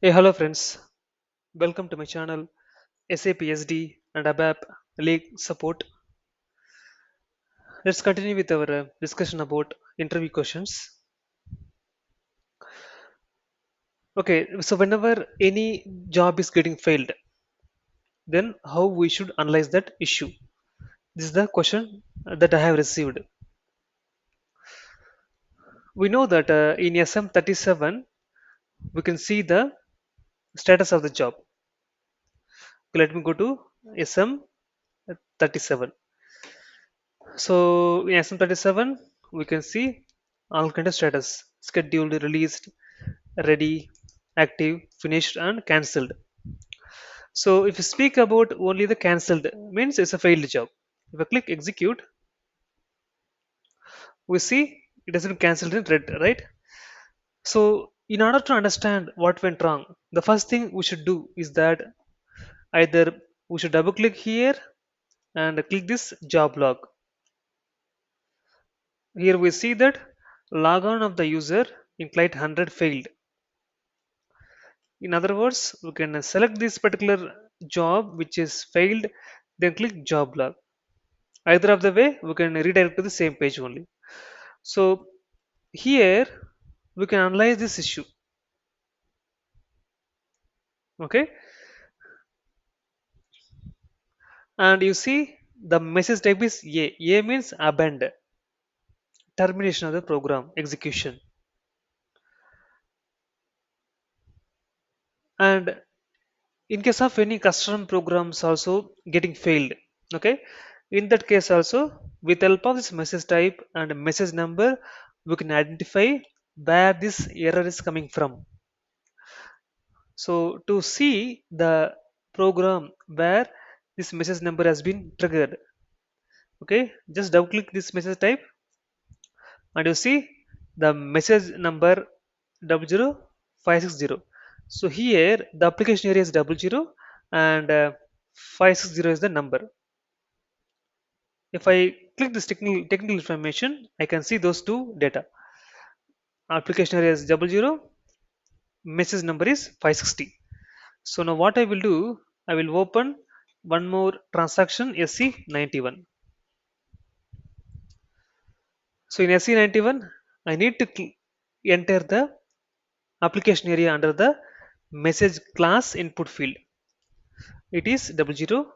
Hey, hello friends. Welcome to my channel SAP SD and ABAP League Support. Let's continue with our discussion about interview questions. Okay, so whenever any job is getting failed, then how we should analyze that issue? This is the question that I have received. We know that in SM37 we can see the status of the job. Let me go to SM37. So in SM37 we can see all kind of status: scheduled, released, ready, active, finished, and cancelled. So if you speak about only the cancelled, means it's a failed job. If I click execute, we see it has been cancelled in red, right? So in order to understand what went wrong, the first thing we should do is that either we should double click here and click this job log. Here we see that log on of the user in client 100 failed. In other words, we can select this particular job which is failed, then click job log. Either of the way, we can redirect to the same page only. So here we can analyze this issue. Okay, and you see the message type is A. A means abandon, termination of the program execution. And in case of any custom programs also getting failed, okay, in that case also with help of this message type and message number, we can identify where this error is coming from. So to see the program where this message number has been triggered, okay, just double click this message type and you see the message number 00560. So here the application area is 00 and 560 is the number. If I click this technical information, I can see those two data. Application area is 00, message number is 560. So now what I will do, I will open one more transaction SC91. So in SC91, I need to enter the application area under the message class input field. It is 00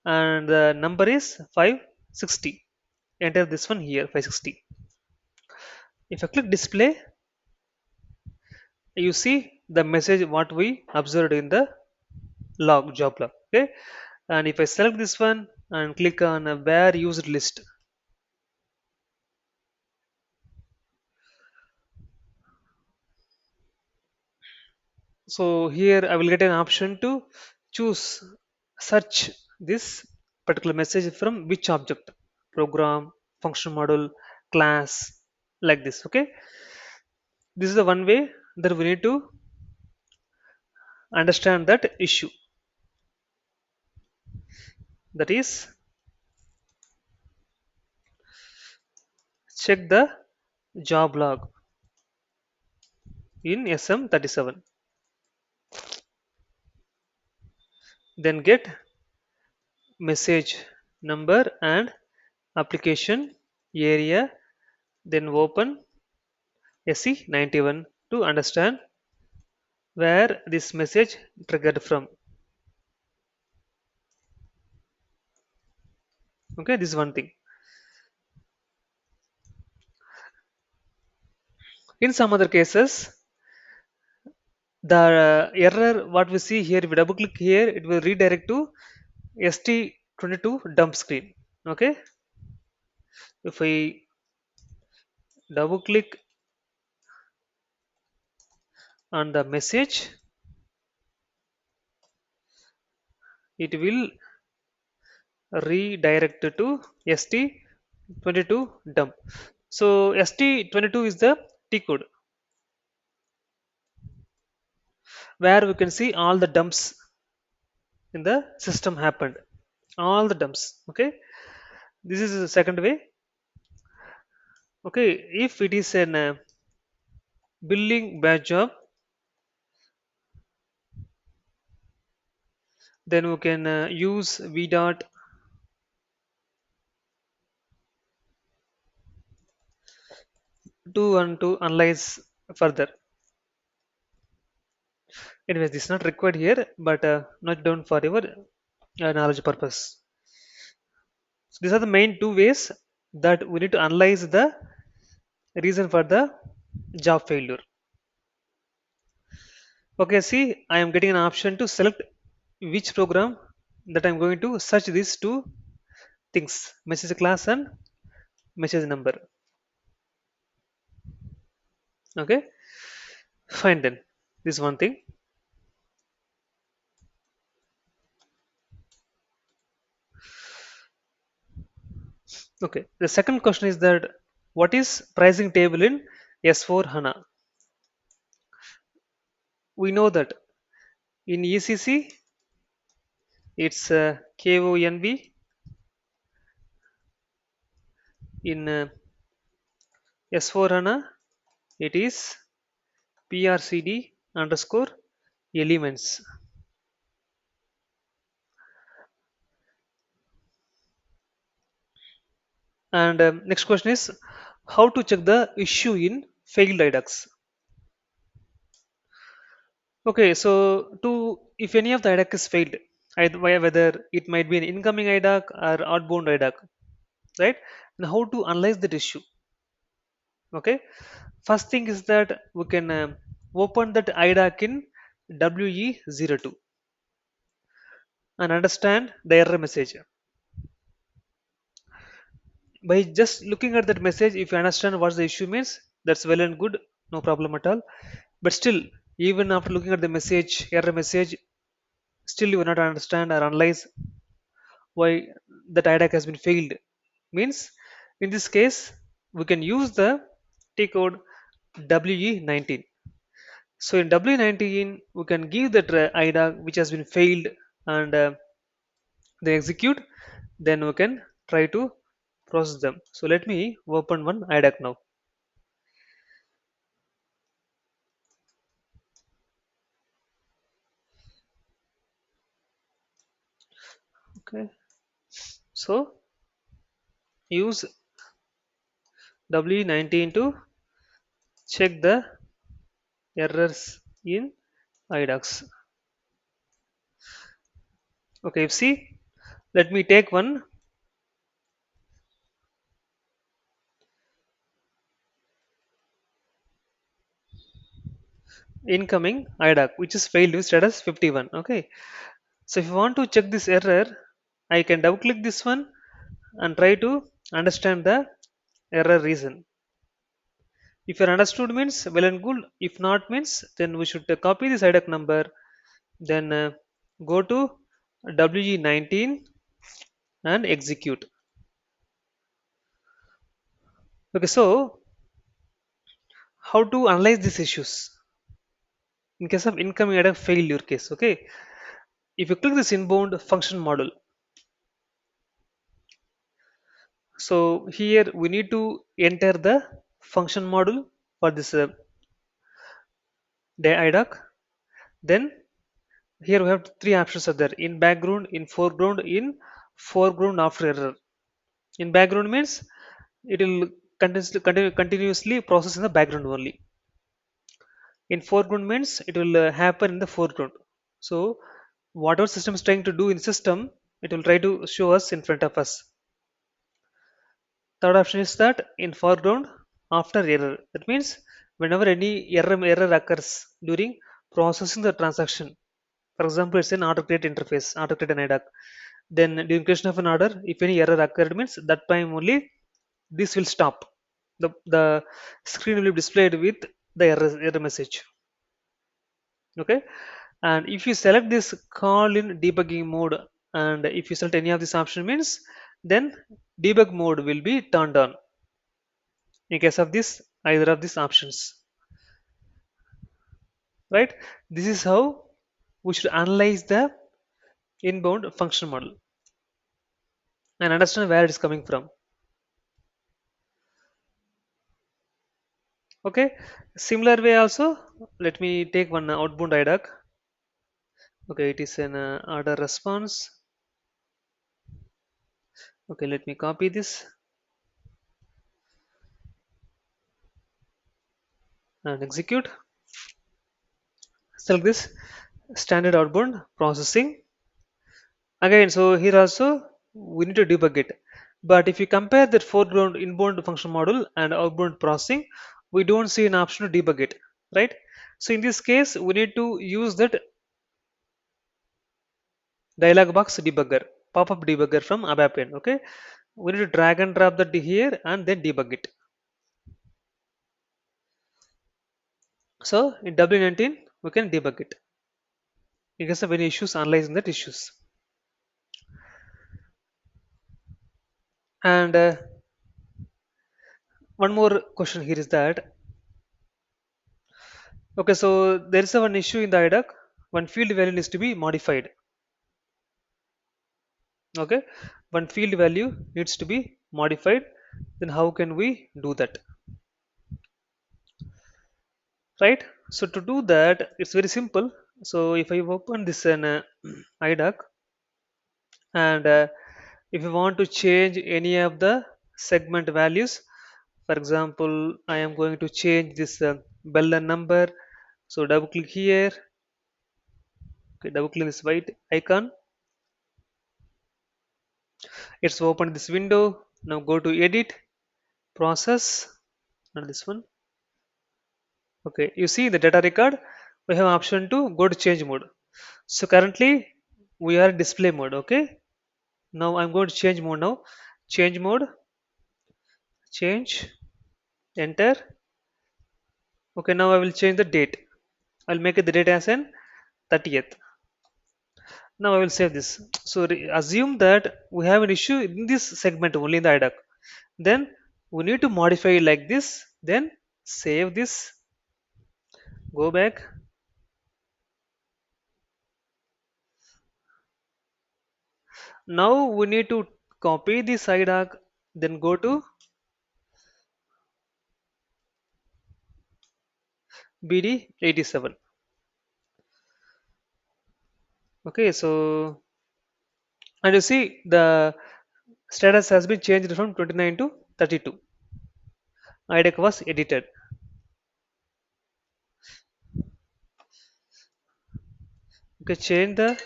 and the number is 560. Enter this one here 560. If I click display, you see the message what we observed in the log job log. Okay, and if I select this one and click on where used list, so here I will get an option to choose search this particular message from which object, program, function model, class, like this. Okay, this is the one way that we need to understand that issue, that is check the job log in SM37, then get message number and application area, then open SC91 to understand where this message triggered from. Okay, this is one thing. In some other cases, the error what we see here, if we double click here, it will redirect to ST22 dump screen. Okay, if I double click on the message, it will redirect to ST22 dump. So ST22 is the T code where we can see all the dumps in the system happened, all the dumps. Okay, this is the second way. Okay, if it is an billing batch job, Then we can use v dot to analyze further. Anyways, this is not required here, but not down for your knowledge purpose. So these are the main two ways that we need to analyze the reason for the job failure. Okay, see, I am getting an option to select which program that I'm going to search these two things, message class and message number. Okay, fine then. This is one thing. Okay, the second question is that what is pricing table in S4 HANA? We know that in ECC it's KONB, in S4 HANA it is PRCD underscore elements. And next question is how to check the issue in failed IDocs. Okay, so to if any of the IDoc is failed, whether it might be an incoming IDoc or outbound IDoc, right? And how to analyze that issue? Okay, first thing is that we can open that IDoc in WE02 and understand the error message. By just looking at that message, if you understand what the issue means, that's well and good, no problem at all. But still, even after looking at the message, error message, still you will not understand or analyze why that IDAC has been failed. Means in this case, we can use the T code WE19. So in W19, we can give that IDAC which has been failed and they execute. Then we can try to process them. So let me open one IDAC now. Okay. So use W19 to check the errors in IDocs. Okay, see, let me take one incoming IDoc which is failed with status 51. Okay, so if you want to check this error, I can double click this one and try to understand the error reason. If you understood means well and good. If not means then we should copy this IDoc number, then go to WE19 and execute. Okay, so how to analyze these issues in case of incoming at a failure case? Okay, if you click this inbound function model, so here we need to enter the function model for this IDoc. Then here we have three options are there: in background, in foreground, in foreground after error. In background means it will continuously process in the background only. In foreground means it will happen in the foreground. So whatever system is trying to do in system, it will try to show us in front of us. Third option is that in foreground after error. That means whenever any error occurs during processing the transaction. For example, it's an order create interface, order create an IDoc. Then during creation of an order, if any error occurred means that time only this will stop. The screen will be displayed with the error message. Okay, and if you select this call in debugging mode, and if you select any of this option means then debug mode will be turned on in case of this either of these options, right? This is how we should analyze the inbound function model and understand where it is coming from. Okay, similar way also, let me take one outbound IDoc. Okay, it is an order response. Okay, let me copy this and execute. Select this standard outbound processing. Again, so here also we need to debug it. But if you compare the foreground inbound function model and outbound processing, we don't see an option to debug it, right? So in this case, we need to use that dialog box debugger, pop-up debugger from ABAP. Okay, we need to drag and drop that here and then debug it. So in W19, we can debug it. In case of any issues, analyzing that issues. And one more question here is that, okay, so there is a one issue in the IDoc. One field value needs to be modified. Okay, one field value needs to be modified. Then how can we do that? Right? So to do that, it's very simple. So if I open this in IDoc, and if you want to change any of the segment values, for example, I am going to change this bell and number. So double click here. Okay, double click this white icon. It's open this window. Now go to edit, process, and this one. Okay, you see the data record. We have option to go to change mode. So currently we are display mode. Okay. Now I'm going to change mode now. Change mode. Change. Enter. Okay. Now I will change the date. I'll make it the date as an 30th. Now I will save this. So assume that we have an issue in this segment only in the IDoc. Then we need to modify it like this. Then save this. Go back. Now we need to copy this IDoc. Then go to BD87. Okay. So and you see the status has been changed from 29 to 32. IDoc was edited. Okay, change the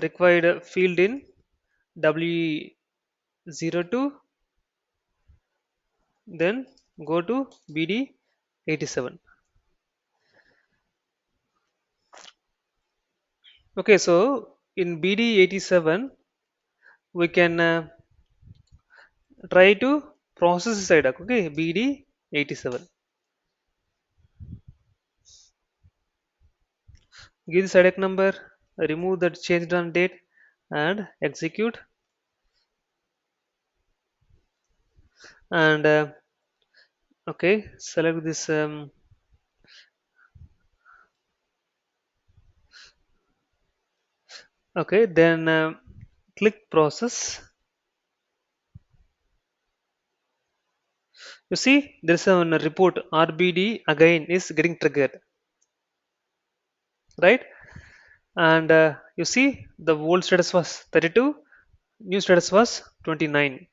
required field in W02, then go to BD87. Okay, so in BD87, we can try to process this IDoc. Okay, BD87. Give this IDoc number, remove that changed on date, and execute. And okay, select this. Okay, then click process. You see, there is a report RBD again is getting triggered, right? And you see, the old status was 32, new status was 29,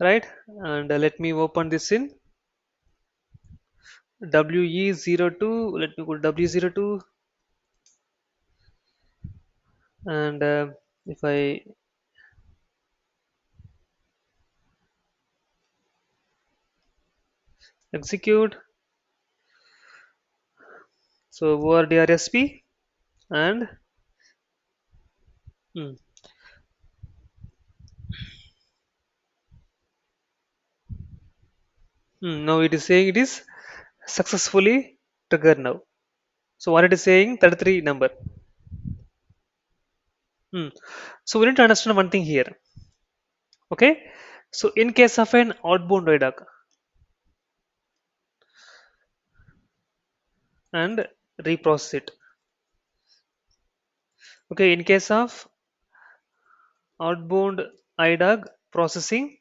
right? And let me open this in WE02. Let me go to W02, and if I execute, so over DRSP and hmm, now it is saying it is successfully triggered now. So what it is saying 33 number. Hmm. So we need to understand one thing here. Okay. So in case of an outbound IDoc and reprocess it. Okay. In case of outbound IDoc processing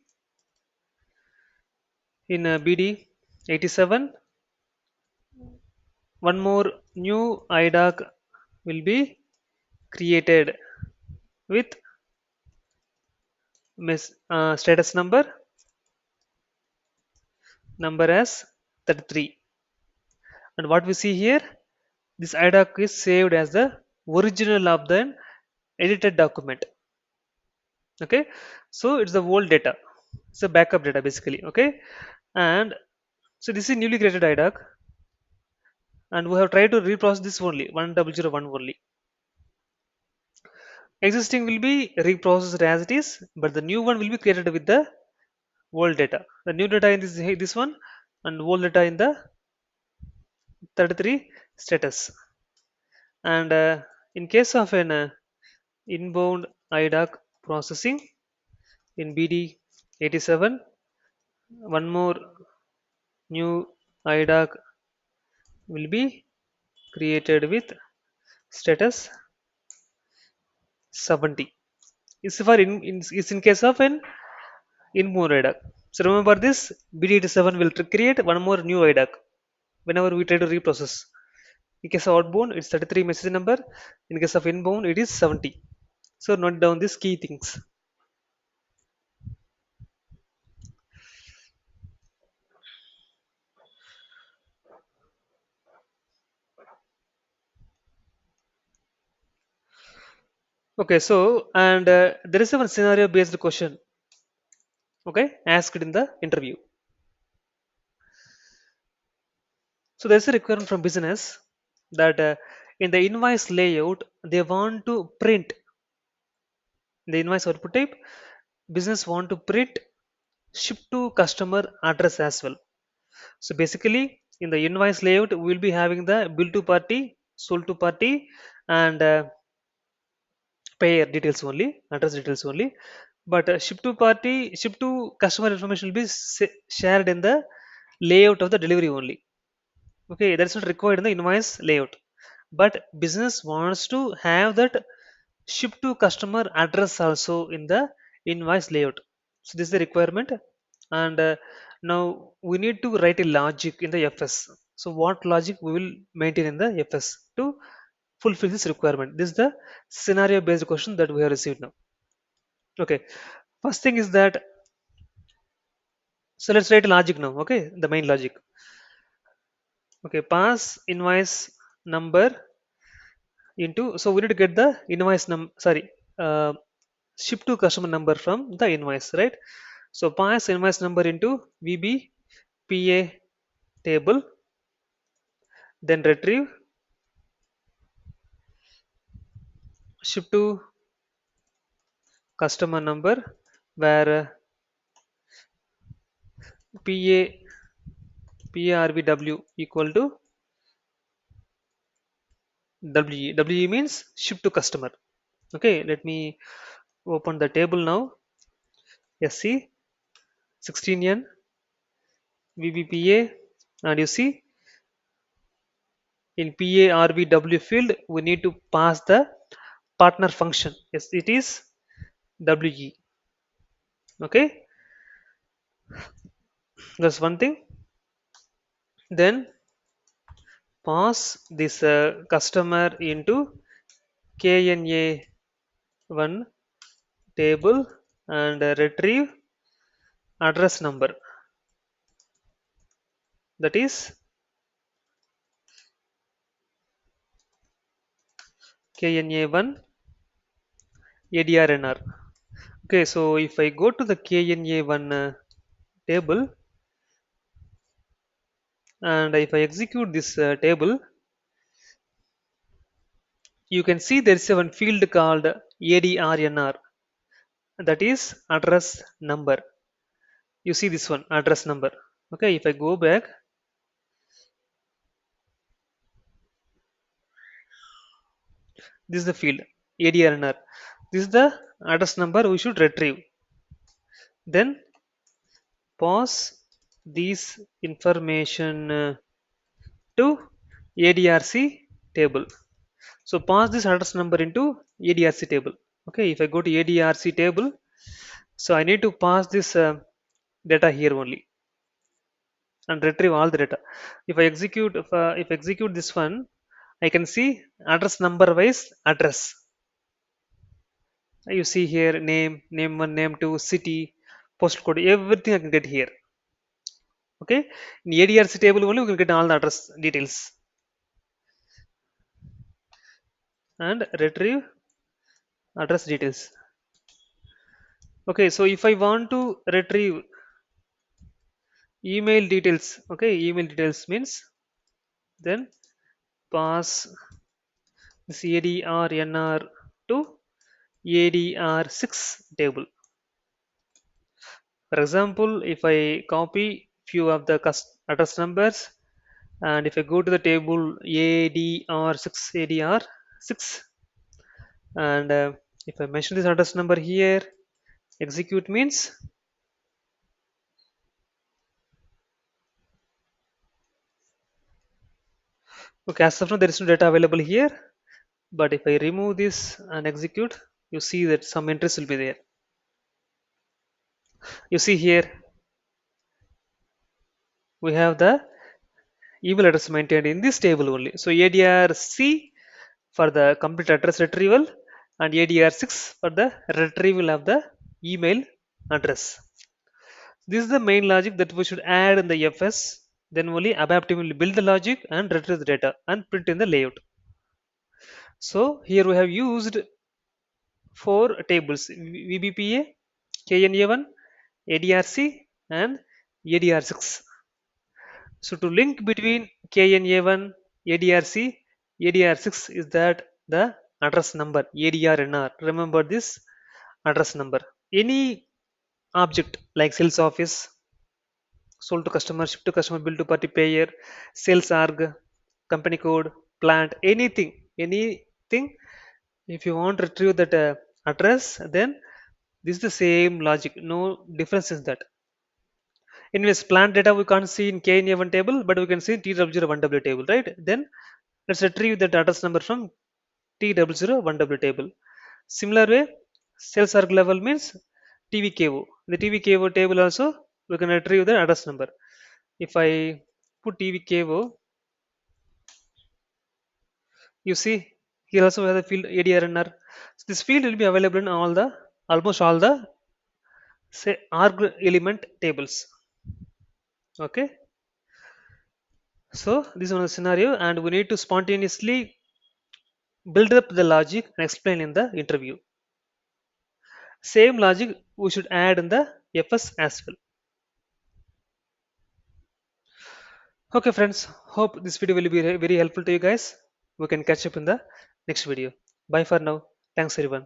in BD. 87. One more new IDoc will be created with status number as 33. And what we see here, this IDoc is saved as the original of the edited document. Okay, so it's the old data, it's a backup data basically. Okay, and so this is newly created IDoc, and we have tried to reprocess this only 1001 only. Existing will be reprocessed as it is, but the new one will be created with the old data. The new data in this one, and old data in the 33 status. And in case of an inbound IDoc processing in BD 87, one more new IDoc will be created with status 70. Is for is in case of an inbound IDoc. So remember this BD 87 will create one more new IDoc whenever we try to reprocess. In case of outbound, it's 33 message number. In case of inbound, it is 70. So note down these key things. Okay, so and there is a one scenario based question. Okay, asked in the interview. So there's a requirement from business that in the invoice layout they want to print the invoice output type. Business want to print ship to customer address as well. So basically, in the invoice layout, we will be having the bill to party, sold to party, and payer details only, address details only. But ship to party, ship to customer information will be shared in the layout of the delivery only. Okay, that's not required in the invoice layout. But business wants to have that ship to customer address also in the invoice layout. So this is the requirement, and now we need to write a logic in the FS. So what logic we will maintain in the FS to fulfill this requirement? This is the scenario based question that we have received now. Okay, first thing is that, so let's write a logic now. Okay, the main logic. Okay, pass invoice number into, so we need to get the invoice sorry, uh, ship to customer number from the invoice, right? So pass invoice number into VBPA table, then retrieve ship to customer number, where PA PARVW equal to WE. WE means ship to customer. Okay, let me open the table now. SC 16N VBPA, and you see in PARVW field we need to pass the partner function. Yes, it is WE. Okay, that's one thing. Then pass this customer into KNA1 table, and retrieve address number, that is KNA1 ADRNR. Okay, so if I go to the KNA1 table, and if I execute this table, you can see there is a one field called ADRNR, that is address number. You see this one, address number. Okay, if I go back, this is the field ADRNR. This is the address number we should retrieve. Then pass these information to ADRC table. So pass this address number into ADRC table. Okay, if I go to ADRC table, so I need to pass this data here only. and retrieve all the data. If I execute this one, I can see address number wise address. You see here name, name one, name two, city, postcode, everything I can get here. Okay, in ADRC table only we can get all the address details and retrieve address details. Okay, so if I want to retrieve email details, okay, email details means then pass this ADRNR to ADR6 table. For example, if I copy few of the address numbers and if I go to the table ADR6 and if I mention this address number here, execute means okay, as of now there is no data available here, but if I remove this and execute, you see that some entries will be there. You see here we have the email address maintained in this table only. So ADRC for the complete address retrieval and ADR6 for the retrieval of the email address. This is the main logic that we should add in the FS. Then only ABAP team will build the logic and retrieve the data and print in the layout. So here we have used four tables: VBPA, KNA1, ADRC, and ADR6. So to link between KNA1, ADRC, ADR6 is that the address number ADRNR. Remember this address number. Any object like sales office, sold to customer, ship to customer, bill to party payer, sales arg, company code, plant, anything. If you want to retrieve that address, then this is the same logic. No difference in that. Anyways, plant data we can't see in KNA1 table, but we can see in TW01W table, right? Then let's retrieve the address number from TW01W table. Similar way, sales arc level means TVKO. The TVKO table also we can retrieve the address number. If I put TVKO, you see here also we have the field ADRNR. So this field will be available in almost all the say arg element tables. Okay. So this is one of the scenario, and we need to spontaneously build up the logic and explain in the interview. Same logic we should add in the FS as well. Okay, friends. Hope this video will be very helpful to you guys. We can catch up in the next video. Bye for now. Thanks everyone.